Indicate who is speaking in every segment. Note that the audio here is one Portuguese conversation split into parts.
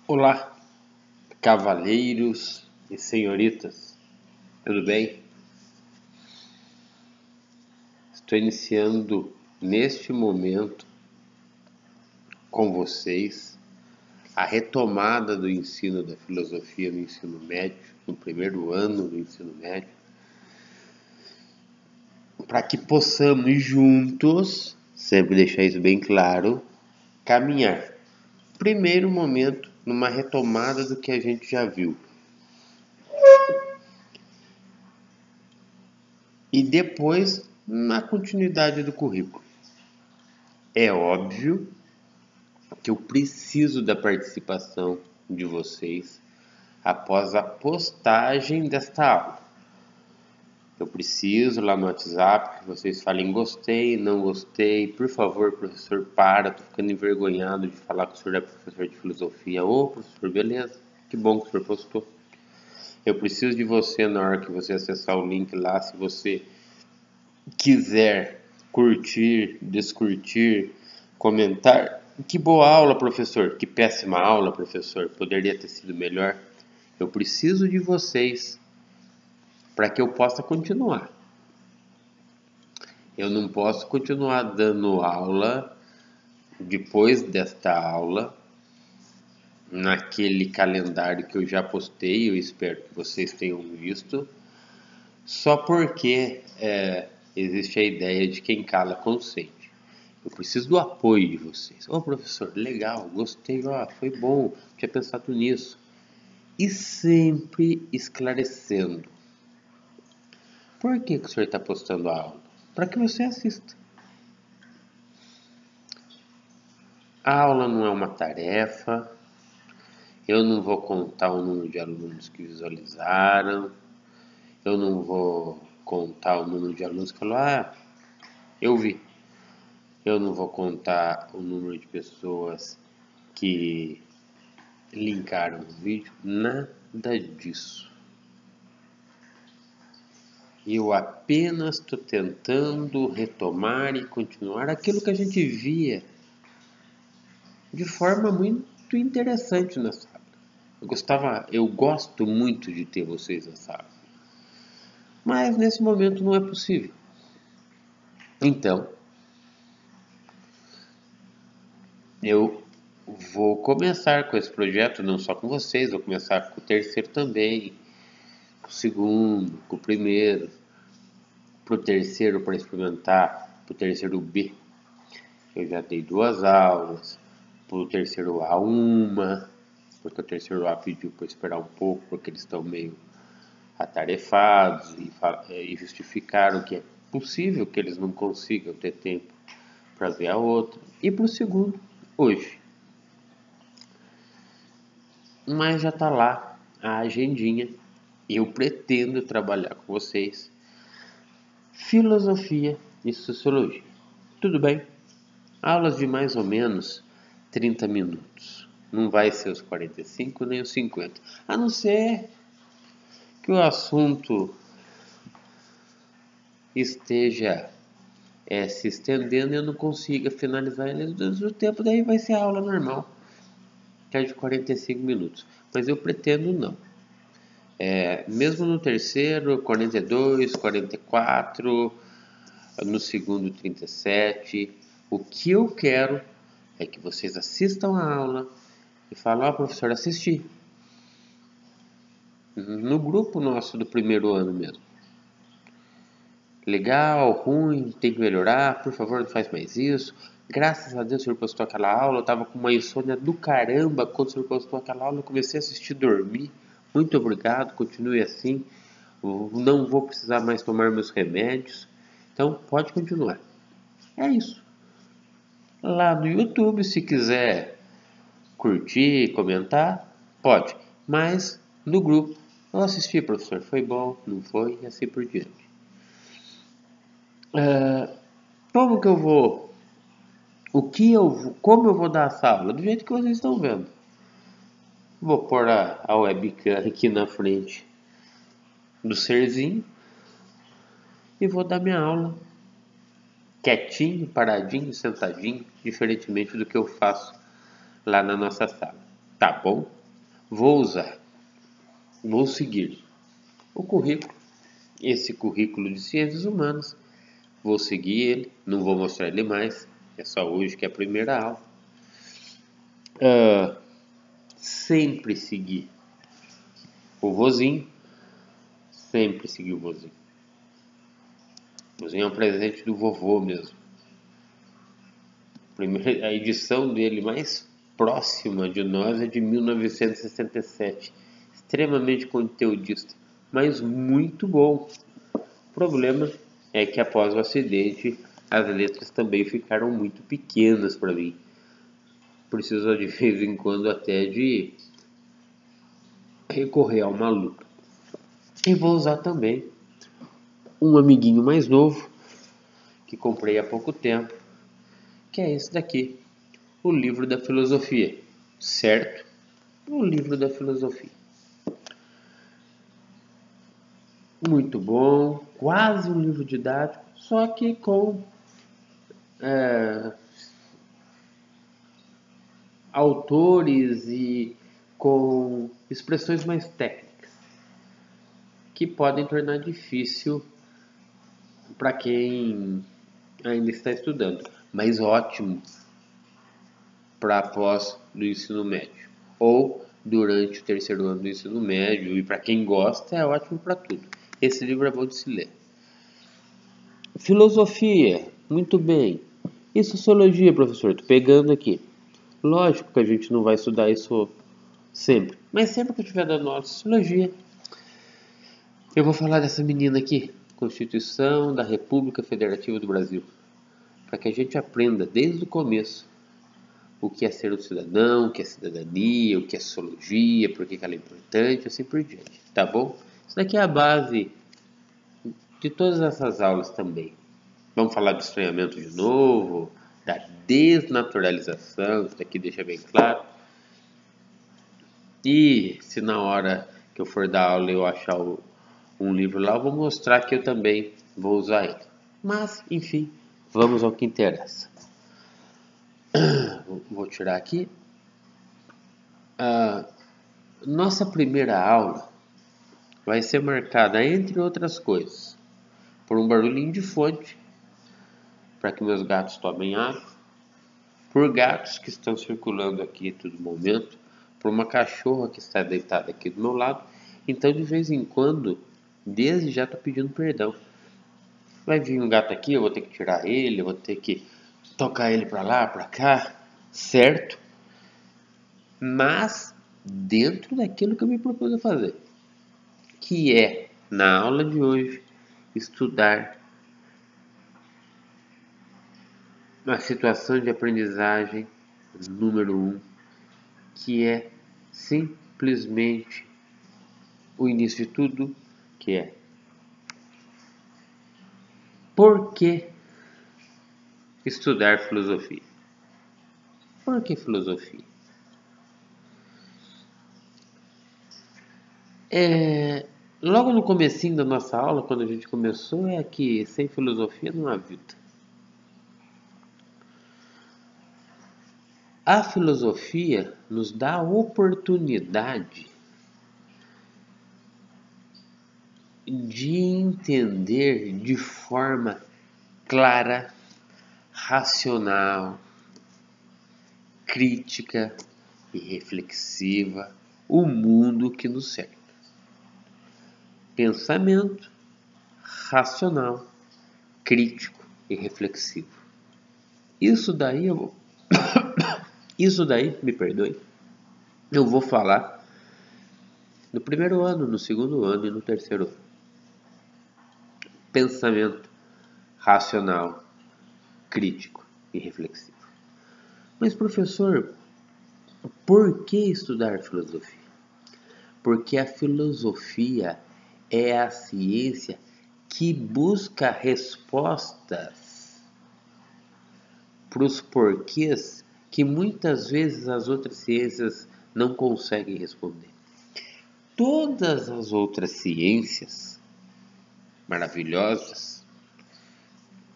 Speaker 1: Olá, cavaleiros e senhoritas, tudo bem? Estou iniciando neste momento com vocês a retomada do ensino da filosofia no ensino médio, no primeiro ano do ensino médio, para que possamos juntos, sempre deixar isso bem claro, caminhar. Primeiro momento, numa retomada do que a gente já viu. E depois, na continuidade do currículo. É óbvio que eu preciso da participação de vocês após a postagem desta aula. Eu preciso lá no WhatsApp que vocês falem gostei, não gostei, por favor, professor, tô ficando envergonhado de falar que o senhor é professor de filosofia. Ô, professor, beleza, que bom que o senhor postou. Eu preciso de você na hora que você acessar o link lá, se você quiser curtir, descurtir, comentar. Que boa aula, professor. Que péssima aula, professor. Poderia ter sido melhor. Eu preciso de vocês para que eu possa continuar. Eu não posso continuar dando aula depois desta aula naquele calendário que eu já postei. Eu espero que vocês tenham visto. Só porque existe a ideia de quem cala consente. Eu preciso do apoio de vocês. Ô, professor, legal, gostei, foi bom, tinha pensado nisso. E sempre esclarecendo. Por que o senhor está postando a aula? Para que você assista. A aula não é uma tarefa. Eu não vou contar o número de alunos que visualizaram. Eu não vou contar o número de alunos que falaram, eu vi. Eu não vou contar o número de pessoas que linkaram o vídeo, nada disso. Eu apenas estou tentando retomar e continuar aquilo que a gente via de forma muito interessante na sala. Eu gosto muito de ter vocês na sala, mas nesse momento não é possível. Então, eu vou começar com esse projeto, não só com vocês, vou começar com o terceiro também, com o segundo, com o primeiro, para o terceiro para experimentar, para o terceiro B. Eu já dei 2 aulas, para o terceiro A uma, porque o terceiro A pediu para esperar um pouco, porque eles estão meio atarefados e justificaram que é possível que eles não consigam ter tempo para ver a outra. E para o segundo, hoje. Mas já está lá a agendinha. Eu pretendo trabalhar com vocês filosofia e sociologia. Tudo bem? Aulas de mais ou menos 30 minutos. Não vai ser os 45 nem os 50. A não ser que o assunto esteja se estendendo e eu não consiga finalizar ele antes do tempo, daí vai ser a aula normal, que é de 45 minutos. Mas eu pretendo não. Mesmo no terceiro, 42, 44, no segundo, 37. O que eu quero é que vocês assistam a aula e falem, professor, assisti. No grupo nosso do primeiro ano mesmo. Legal, ruim, tem que melhorar, por favor, não faz mais isso. Graças a Deus o senhor postou aquela aula, eu estava com uma insônia do caramba quando o senhor postou aquela aula, eu comecei a assistir e dormir. Muito obrigado, continue assim. Não vou precisar mais tomar meus remédios. Então, pode continuar. É isso. Lá no YouTube, se quiser curtir, comentar, pode. Mas no grupo, eu assisti, professor, foi bom, não foi, e assim por diante. Como que eu vou? Como eu vou dar essa aula? Do jeito que vocês estão vendo. Vou pôr a webcam aqui na frente do serzinho e vou dar minha aula quietinho, paradinho, sentadinho, diferentemente do que eu faço lá na nossa sala. Tá bom? vou usar, vou seguir o currículo, esse currículo de ciências humanas, vou seguir ele, não vou mostrar ele mais, é só hoje que é a primeira aula. Sempre seguir o vozinho, sempre seguir o vozinho. O vozinho é um presente do vovô mesmo. A edição dele mais próxima de nós é de 1967, extremamente conteudista, mas muito bom. O problema é que após o acidente as letras também ficaram muito pequenas para mim. Preciso de vez em quando até de recorrer a uma lupa. E vou usar também um amiguinho mais novo que comprei há pouco tempo, que é esse daqui, o livro da filosofia, certo? O livro da filosofia. Muito bom, quase um livro didático, só que com autores e com expressões mais técnicas, que podem tornar difícil para quem ainda está estudando, mas ótimo para após do ensino médio ou durante o terceiro ano do ensino médio, e para quem gosta é ótimo para tudo. Esse livro é bom de se ler. Filosofia, muito bem. E sociologia, professor? Estou pegando aqui. Lógico que a gente não vai estudar isso sempre, mas sempre que eu estiver dando aula de sociologia, eu vou falar dessa menina aqui, Constituição da República Federativa do Brasil, para que a gente aprenda desde o começo o que é ser um cidadão, o que é cidadania, o que é sociologia, por que ela é importante, assim por diante, tá bom? Isso daqui é a base de todas essas aulas também. Vamos falar do estranhamento de novo, da desnaturalização, isso daqui deixa bem claro. E se na hora que eu for dar aula eu achar um livro lá, eu vou mostrar que eu também vou usar ele. Mas, enfim, vamos ao que interessa. Vou tirar aqui. Nossa primeira aula vai ser marcada, entre outras coisas, por um barulhinho de fonte, para que meus gatos tomem água, por gatos que estão circulando aqui a todo momento, por uma cachorra que está deitada aqui do meu lado. Então, de vez em quando, desde já estou pedindo perdão. Vai vir um gato aqui, eu vou ter que tirar ele, eu vou ter que tocar ele para lá, para cá, certo? Mas dentro daquilo que eu me propus a fazer, que é, na aula de hoje, estudar a situação de aprendizagem número 1, que é simplesmente o início de tudo, que é por que estudar filosofia? Por que filosofia? Logo no comecinho da nossa aula, quando a gente começou, é que sem filosofia não há vida. A filosofia nos dá a oportunidade de entender de forma clara, racional, crítica e reflexiva o mundo que nos cerca. Pensamento racional, crítico e reflexivo. Isso daí, me perdoe, eu vou falar no primeiro ano, no segundo ano e no terceiro ano. Pensamento racional, crítico e reflexivo. Mas, professor, por que estudar filosofia? Porque a filosofia é a ciência que busca respostas para os porquês que muitas vezes as outras ciências não conseguem responder. Todas as outras ciências maravilhosas,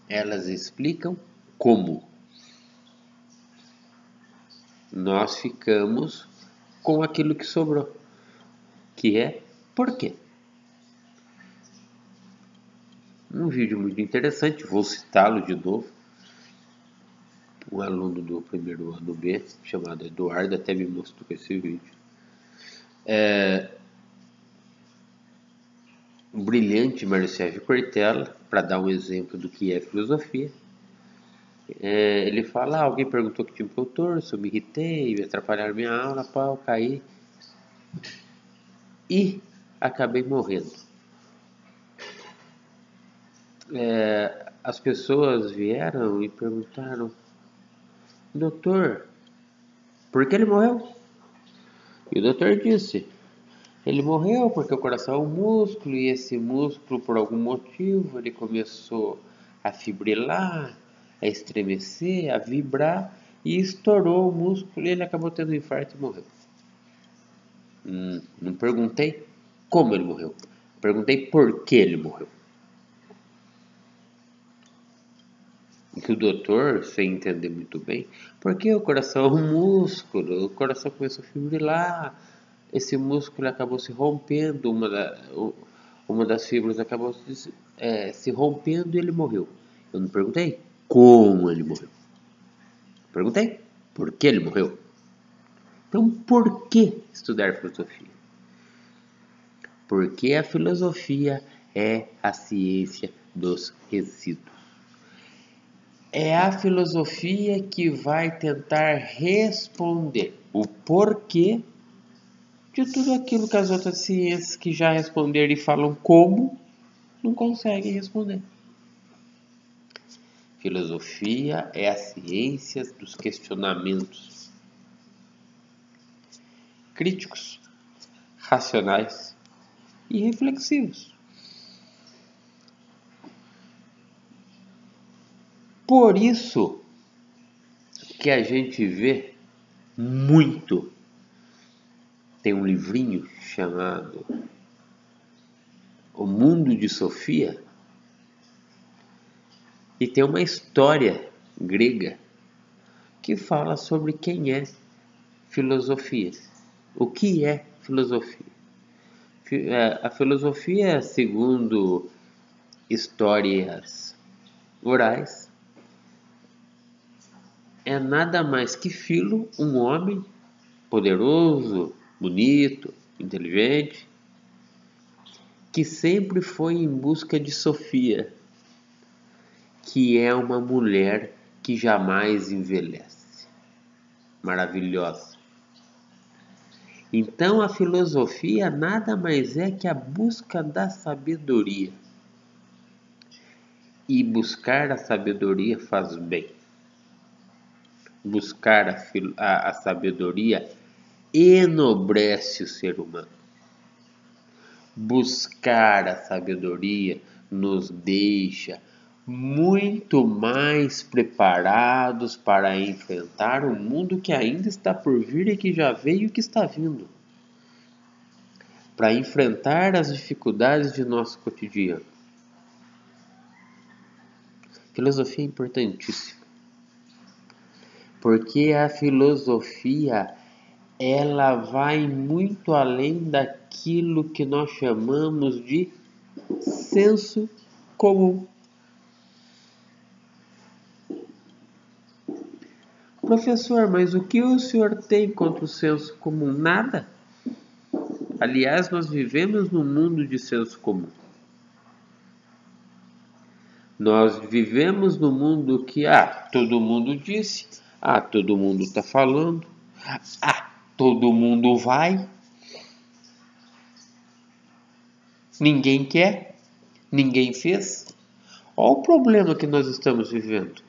Speaker 1: elas explicam como. Nós ficamos com aquilo que sobrou, que é por quê? Um vídeo muito interessante, vou citá-lo de novo. Um aluno do primeiro ano B, chamado Eduardo, até me mostrou esse vídeo. O brilhante Mário Sérgio Cortella, para dar um exemplo do que é filosofia, ele fala, alguém perguntou que time que eu torço, eu me irritei, me atrapalharam minha aula, pau, caí e acabei morrendo. As pessoas vieram e perguntaram, doutor, por que ele morreu? E o doutor disse, ele morreu porque o coração é um músculo e esse músculo, por algum motivo, ele começou a fibrilar, a estremecer, a vibrar e estourou o músculo e ele acabou tendo um infarto e morreu. Não perguntei como ele morreu, perguntei por que ele morreu. E que o doutor, sem entender muito bem, porque o coração é um músculo, o coração começou a fibrilar, esse músculo acabou se rompendo, uma das fibras acabou se rompendo e ele morreu. Eu não perguntei como ele morreu. Perguntei por que ele morreu. Então, por que estudar filosofia? Porque a filosofia é a ciência dos resíduos. É a filosofia que vai tentar responder o porquê de tudo aquilo que as outras ciências que já responderam e falam como, não conseguem responder. Filosofia é a ciência dos questionamentos críticos, racionais e reflexivos. Por isso que a gente vê muito. Tem um livrinho chamado O Mundo de Sofia e tem uma história grega que fala sobre quem é filosofia. O que é filosofia? A filosofia, segundo histórias orais, é nada mais que Filo, um homem poderoso, bonito, inteligente, que sempre foi em busca de Sofia, que é uma mulher que jamais envelhece, maravilhosa. Então a filosofia nada mais é que a busca da sabedoria. E buscar a sabedoria faz bem. Buscar a sabedoria enobrece o ser humano. Buscar a sabedoria nos deixa muito mais preparados para enfrentar o mundo que ainda está por vir e que já veio e que está vindo. Para enfrentar as dificuldades de nosso cotidiano. Filosofia é importantíssima. Porque a filosofia ela vai muito além daquilo que nós chamamos de senso comum. Professor, mas o que o senhor tem contra o senso comum? Nada. Aliás, nós vivemos num mundo de senso comum. Nós vivemos num mundo que, todo mundo disse, todo mundo está falando, todo mundo vai, ninguém quer, ninguém fez. Olha o problema que nós estamos vivendo.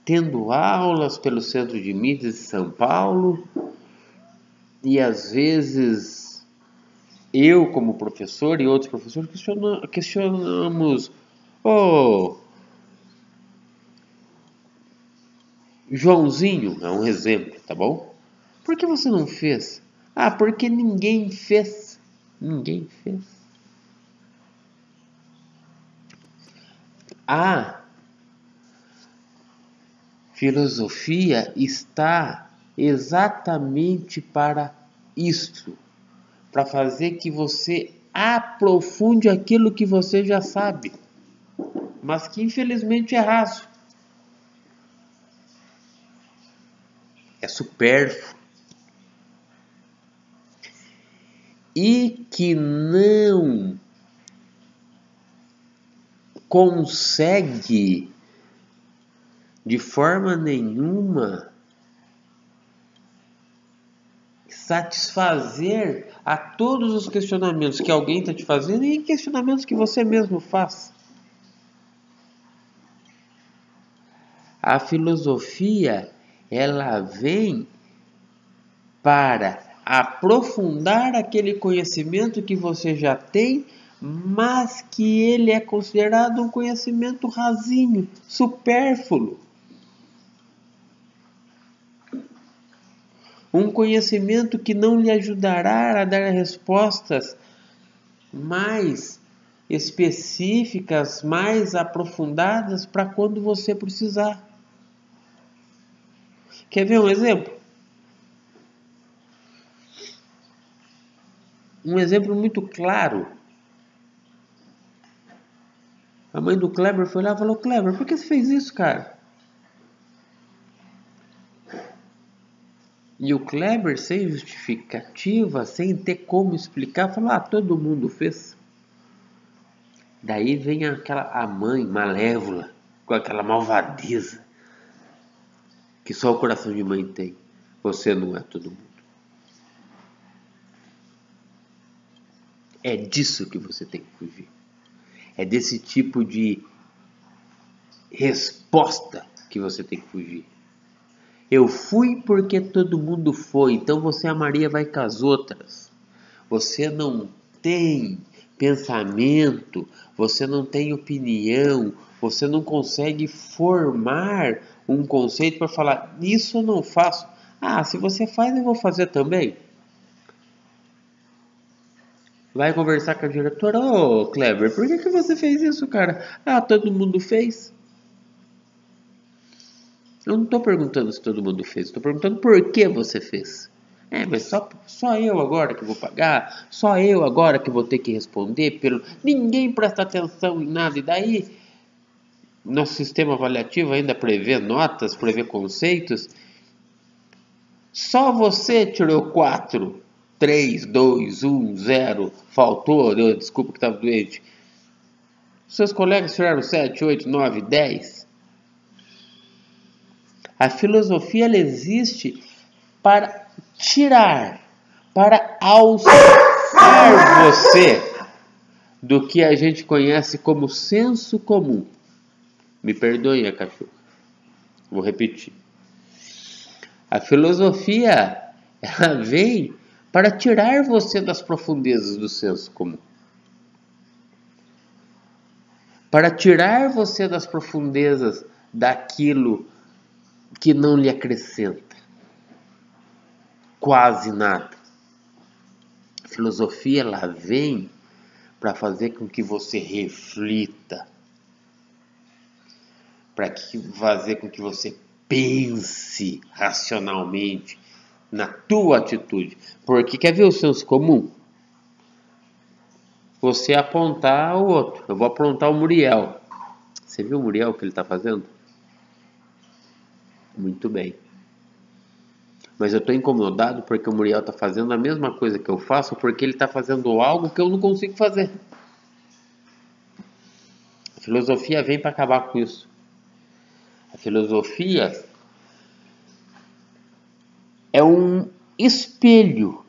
Speaker 1: Tendo aulas pelo Centro de Mídias de São Paulo e às vezes eu como professor e outros professores questionamos Joãozinho, é um exemplo, tá bom? Por que você não fez? Porque ninguém fez. Ninguém fez. A filosofia está exatamente para isso, para fazer que você aprofunde aquilo que você já sabe, mas que infelizmente é raso, é supérfluo e que não consegue de forma nenhuma satisfazer a todos os questionamentos que alguém está te fazendo e questionamentos que você mesmo faz. A filosofia, ela vem para aprofundar aquele conhecimento que você já tem, mas que ele é considerado um conhecimento rasinho, supérfluo. Um conhecimento que não lhe ajudará a dar respostas mais específicas, mais aprofundadas para quando você precisar. Quer ver um exemplo? Um exemplo muito claro. A mãe do Kleber foi lá e falou: Kleber, por que você fez isso, cara? E o Kleber, sem justificativa, sem ter como explicar, falou: ah, todo mundo fez. Daí vem a mãe malévola, com aquela malvadeza que só o coração de mãe tem. Você não é todo mundo. É disso que você tem que fugir. É desse tipo de resposta que você tem que fugir. Eu fui porque todo mundo foi, então você, a Maria, vai com as outras. Você não tem pensamento, você não tem opinião, você não consegue formar um conceito para falar, isso eu não faço. Ah, se você faz, eu vou fazer também. Vai conversar com a diretora, ô Kleber, por que você fez isso, cara? Ah, todo mundo fez. Eu não estou perguntando se todo mundo fez, estou perguntando por que você fez. É, mas só eu agora que vou pagar, só eu agora que vou ter que responder pelo. Ninguém presta atenção em nada. E daí, nosso sistema avaliativo ainda prevê notas, prevê conceitos. Só você tirou 4, 3, 2, 1, 0, faltou, desculpa que estava doente. Seus colegas tiraram 7, 8, 9, 10. A filosofia ela existe para tirar, para alçar você do que a gente conhece como senso comum. Me perdoe, a cachorra. Vou repetir. A filosofia ela vem para tirar você das profundezas do senso comum. Para tirar você das profundezas daquilo que não lhe acrescenta quase nada. A filosofia ela vem para fazer com que você reflita, para fazer com que você pense racionalmente na tua atitude. Porque quer ver o senso comum? Você apontar o outro. Eu vou apontar o Muriel. Você viu o Muriel que ele está fazendo? Muito bem. Mas eu estou incomodado porque o Muriel está fazendo a mesma coisa que eu faço, porque ele está fazendo algo que eu não consigo fazer. A filosofia vem para acabar com isso. A filosofia é um espelho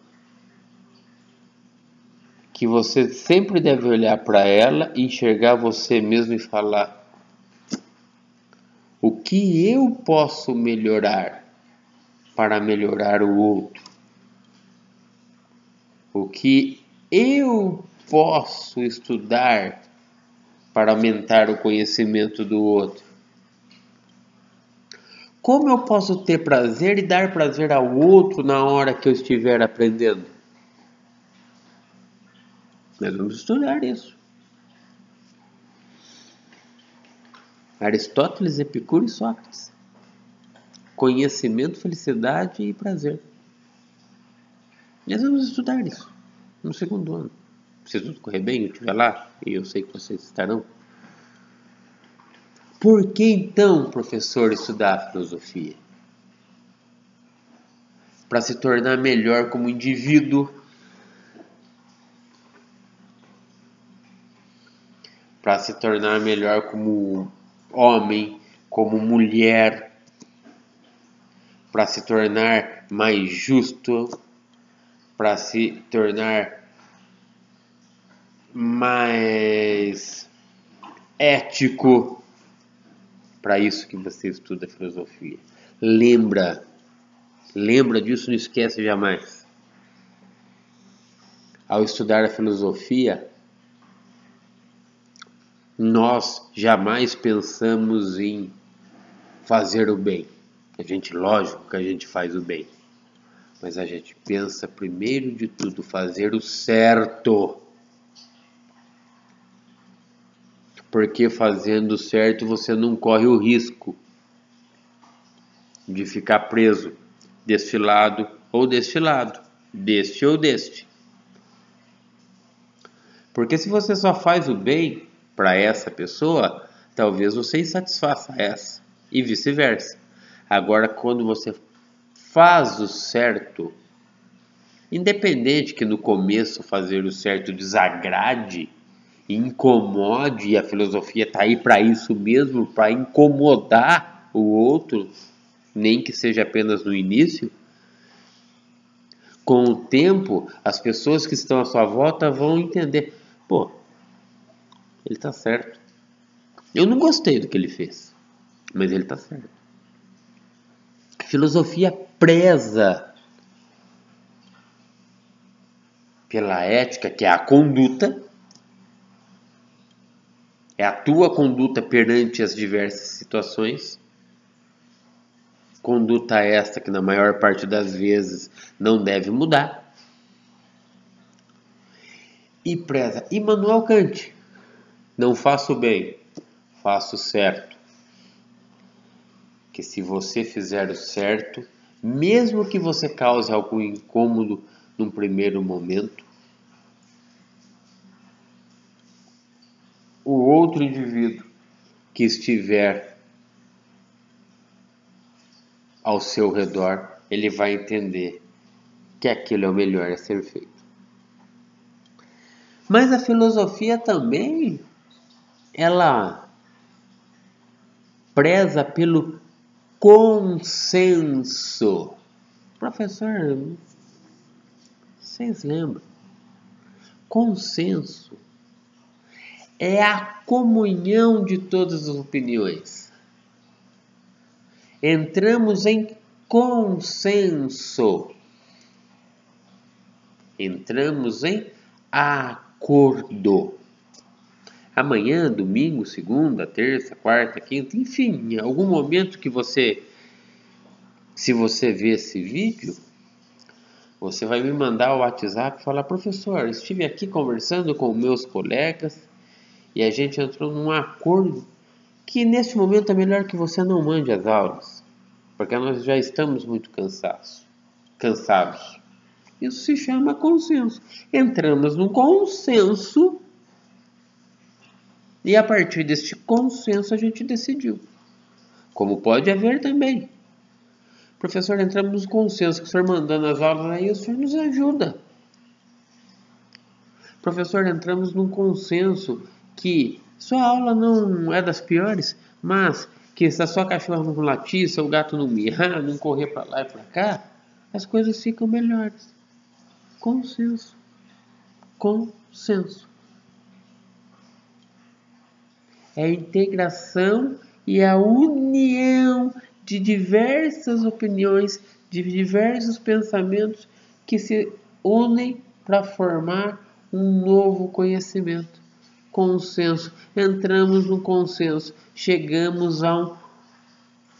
Speaker 1: que você sempre deve olhar para ela, enxergar você mesmo e falar: o que eu posso melhorar para melhorar o outro? O que eu posso estudar para aumentar o conhecimento do outro? Como eu posso ter prazer e dar prazer ao outro na hora que eu estiver aprendendo? Nós vamos estudar isso. Aristóteles, Epicuro e Sócrates. conhecimento, felicidade e prazer. Nós vamos estudar isso no segundo ano. Se tudo correr bem, eu estiver lá, e eu sei que vocês estarão. Por que então, professor, estudar filosofia? Para se tornar melhor como indivíduo, para se tornar melhor como homem, como mulher, para se tornar mais justo, para se tornar mais ético. Para isso que você estuda filosofia. Lembra disso, não esquece jamais. Ao estudar a filosofia, nós jamais pensamos em fazer o bem. Lógico que a gente faz o bem. Mas a gente pensa, primeiro de tudo, fazer o certo. Porque fazendo o certo você não corre o risco de ficar preso deste lado ou deste lado, deste ou deste. Porque se você só faz o bem para essa pessoa, talvez você insatisfaça essa e vice-versa. Agora, quando você faz o certo, independente que no começo fazer o certo desagrade, incomode, e a filosofia está aí para isso mesmo, para incomodar o outro, nem que seja apenas no início, com o tempo, as pessoas que estão à sua volta vão entender, pô, ele está certo. Eu não gostei do que ele fez, mas ele está certo. A filosofia preza pela ética, que é a conduta, é a tua conduta perante as diversas situações. Conduta esta que na maior parte das vezes não deve mudar. E preza Immanuel Kant. Não faço o bem, faço o certo. Que se você fizer o certo, mesmo que você cause algum incômodo num primeiro momento, o outro indivíduo que estiver ao seu redor, ele vai entender que aquilo é o melhor a ser feito. Mas a filosofia também, ela preza pelo consenso. Professor, vocês lembram? Consenso é a comunhão de todas as opiniões. Entramos em consenso. Entramos em acordo. Amanhã, domingo, segunda, terça, quarta, quinta, enfim, em algum momento que você, se você ver esse vídeo, você vai me mandar o WhatsApp e falar, professor, estive aqui conversando com meus colegas e a gente entrou num acordo que neste momento é melhor que você não mande as aulas, porque nós já estamos muito cansados. Isso se chama consenso. Entramos num consenso e a partir deste consenso a gente decidiu. Como pode haver também. Professor, entramos no consenso que o senhor mandando as aulas aí, o senhor nos ajuda. Professor, entramos num consenso que sua aula não é das piores, mas que se a sua cachorra não latir, seu gato não miar, não correr para lá e para cá, as coisas ficam melhores. Consenso. Consenso. É a integração e a união de diversas opiniões, de diversos pensamentos que se unem para formar um novo conhecimento. Consenso. Entramos no consenso. Chegamos a um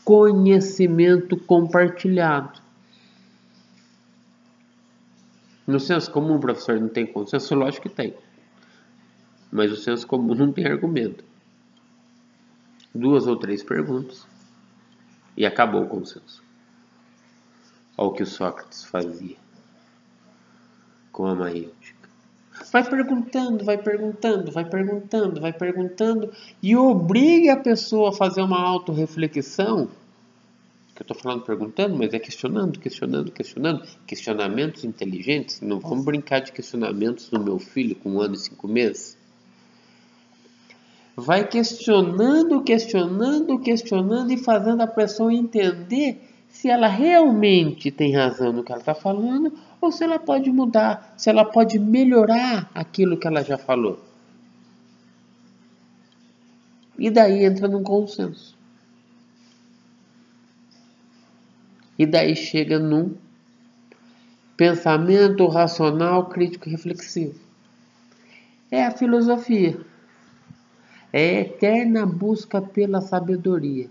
Speaker 1: conhecimento compartilhado. No senso comum, professor, não tem consenso? Lógico que tem. Mas o senso comum não tem argumento. 2 ou 3 perguntas e acabou o consenso. ao que o Sócrates fazia com a maêutica. Vai perguntando, vai perguntando, vai perguntando, vai perguntando e obriga a pessoa a fazer uma autorreflexão. Que eu estou falando perguntando, mas é questionando, questionando, questionando. Questionamentos inteligentes. Não vamos brincar de questionamentos do meu filho com 1 ano e 5 meses. Vai questionando, questionando, questionando e fazendo a pessoa entender se ela realmente tem razão no que ela está falando ou se ela pode mudar, se ela pode melhorar aquilo que ela já falou. E daí entra num consenso. E daí chega num pensamento racional, crítico e reflexivo. É a filosofia. É a eterna busca pela sabedoria.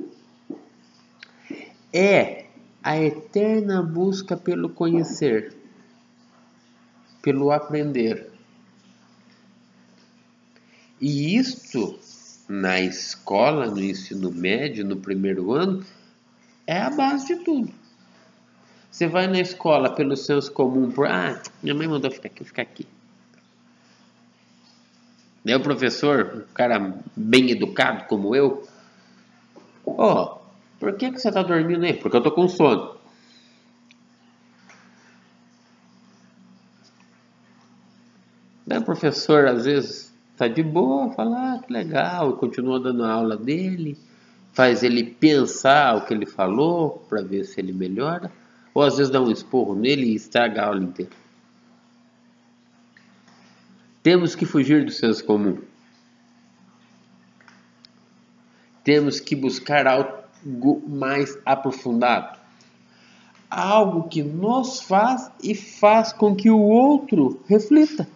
Speaker 1: É a eterna busca pelo conhecer, pelo aprender. E isto, na escola, no ensino médio, no primeiro ano, é a base de tudo. Você vai na escola pelo senso comum, minha mãe mandou ficar aqui, ficar aqui. Daí o professor, um cara bem educado como eu, por que você está dormindo aí? Porque eu estou com sono. Daí o professor, às vezes, está de boa, fala, que legal, e continua dando a aula dele, faz ele pensar o que ele falou, para ver se ele melhora, ou às vezes dá um esporro nele e estraga a aula inteira. Temos que fugir do senso comum. Temos que buscar algo mais aprofundado. Algo que nos faz e faz com que o outro reflita.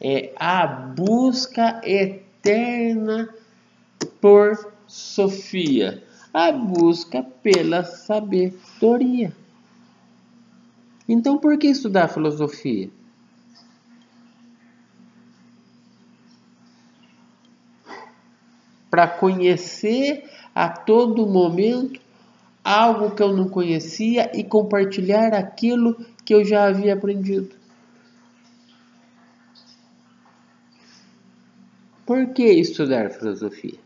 Speaker 1: É a busca eterna por Sofia. A busca pela sabedoria. Então, por que estudar filosofia? Para conhecer a todo momento algo que eu não conhecia e compartilhar aquilo que eu já havia aprendido. Por que estudar filosofia?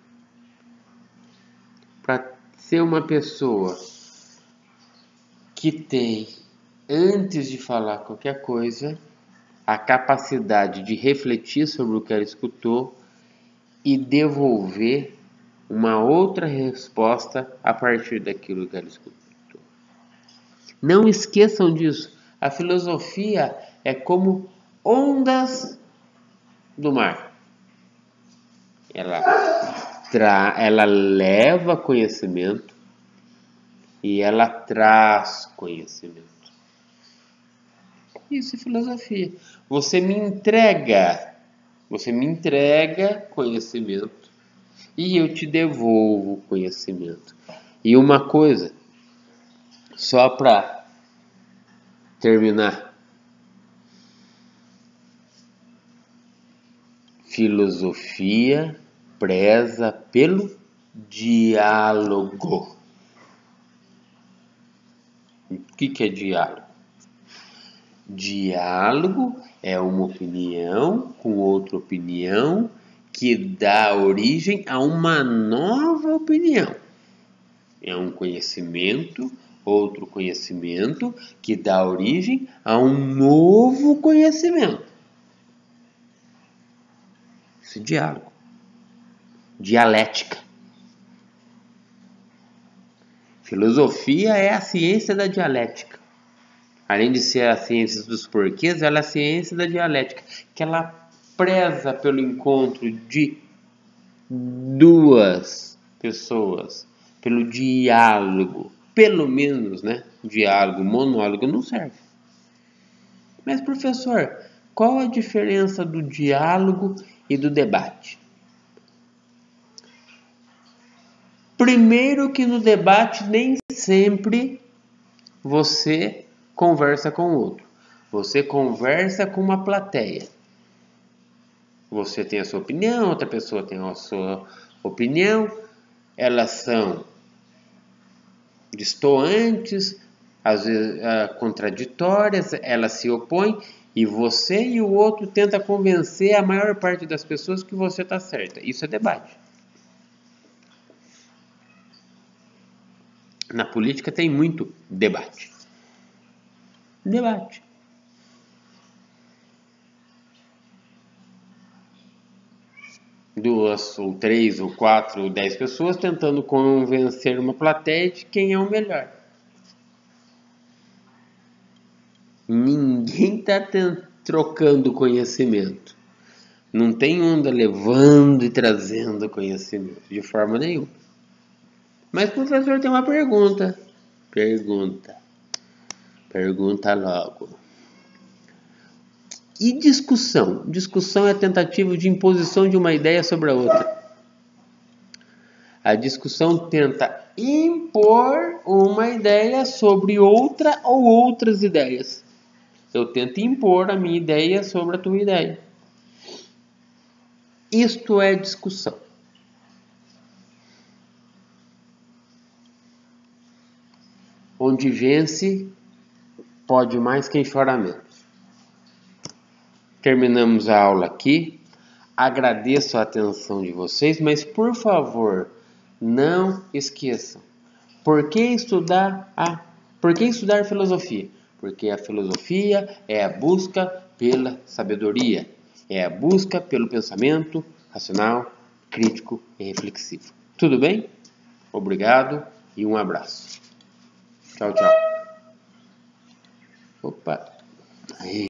Speaker 1: Para ser uma pessoa que tem, antes de falar qualquer coisa, a capacidade de refletir sobre o que ela escutou e devolver uma outra resposta a partir daquilo que ela escutou. Não esqueçam disso. A filosofia é como ondas do mar. Ela leva conhecimento e ela traz conhecimento. Isso é filosofia. Você me entrega conhecimento e eu te devolvo conhecimento. E uma coisa, só para terminar. Filosofia preza pelo diálogo. O que é diálogo? Diálogo é uma opinião com outra opinião que dá origem a uma nova opinião. É um conhecimento, outro conhecimento que dá origem a um novo conhecimento. Esse diálogo. Dialética. Filosofia é a ciência da dialética. Além de ser a ciência dos porquês, ela é a ciência da dialética, que ela preza pelo encontro de duas pessoas, pelo diálogo. Pelo menos, né? Diálogo, monólogo não serve. Mas, professor, qual a diferença do diálogo e do debate? Primeiro que no debate nem sempre você conversa com o outro. Você conversa com uma plateia. Você tem a sua opinião, outra pessoa tem a sua opinião. Elas são distoantes, às vezes contraditórias, elas se opõem e você e o outro tenta convencer a maior parte das pessoas que você está certa. Isso é debate. Na política tem muito debate. Debate. Duas, ou três, ou quatro, ou 10 pessoas tentando convencer uma plateia de quem é o melhor. Ninguém está trocando conhecimento. Não tem onda levando e trazendo conhecimento, de forma nenhuma. Mas o professor tem uma pergunta. Pergunta logo. E discussão? Discussão é a tentativa de imposição de uma ideia sobre a outra. A discussão tenta impor uma ideia sobre outra ou outras ideias. Eu tento impor a minha ideia sobre a tua ideia. Isto é discussão. Onde vence, pode mais quem chora menos. Terminamos a aula aqui. Agradeço a atenção de vocês, mas por favor, não esqueçam. Por que estudar filosofia? Porque a filosofia é a busca pela sabedoria, é a busca pelo pensamento racional, crítico e reflexivo. Tudo bem? Obrigado e um abraço. Tchau, tchau. Opa! Aí.